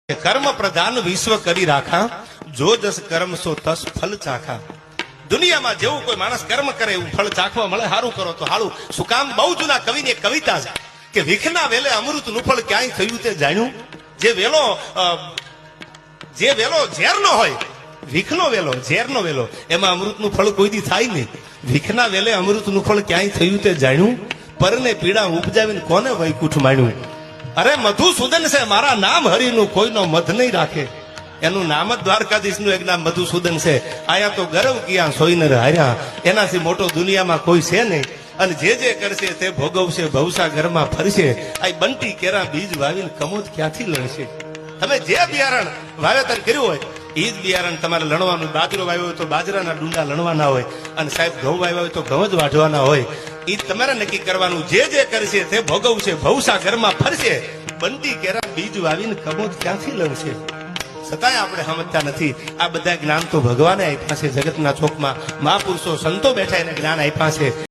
કર્મ પ્રધાન વિશ્વ કરી રાખા, જો જસ કર્મ સો તસ ફલ ચાખા. દુનિયામાં જેવું કોઈ માણસ કર્મ કરે એવું ફળ ચાખવા મળે. સારું કરો તો સારું. શું કામ? બહુ જૂના કવિની એક કવિતા છે કે વિખના વેલે અમૃતનું ફળ ક્યાંય થયું તે જાણ્યું. જે વેલો ઝેરનો હોય, વિખનો વેલો ઝેરનો વેલો, એમાં અમૃતનું ફળ કોઈ દી થાય નહીં. વિખના વેલે અમૃતનું ફળ ક્યાંય થયું તે જાણ્યું, પરને પીડા ઉપજાવીને કોને વૈકુંઠ માણ્યું. અરે મધુસૂદન છે મારા નામ હરિનું, કોઈનો મધ નહીં રાખે. એનું નામ જ દ્વારકાધીશનું એક નામ મધુસૂદન છે. આયા તો ગરવ કિયા સોઈનર હાર્યા, એનાથી મોટો દુનિયામાં કોઈ છે નહીં. અને જે કરશે તે ભોગવશે, ભવસા ઘરમાં ફરશે. આ બંટી કેરા બીજ વાવીને કમોદ ક્યાંથી લણશે. તમે જે બિયારણ વાવેતર કર્યું હોય એ જ બિયારણ તમારે લણવાનું. બાજરો વાવ્યો હોય તો બાજરાના ડુંડા લણવાના હોય, અને સાહેબ ઘઉં વાવ્યા હોય તો ઘઉં જ વાઢવાના હોય. એ તમારે નક્કી કરવાનું. જે કરશે તે ભોગવશે, ભવસા ઘરમાં ફરશે. બંટી કેરા બીજ વાવીને કમોદ ક્યાંથી લણશે. છતાંય આપણે સમજતા નથી. આ બધા જ્ઞાન તો ભગવાને આપ્યા છે. જગતના ચોકમાં મહાપુરુષો સંતો બેઠા એને જ્ઞાન આપ્યા છે.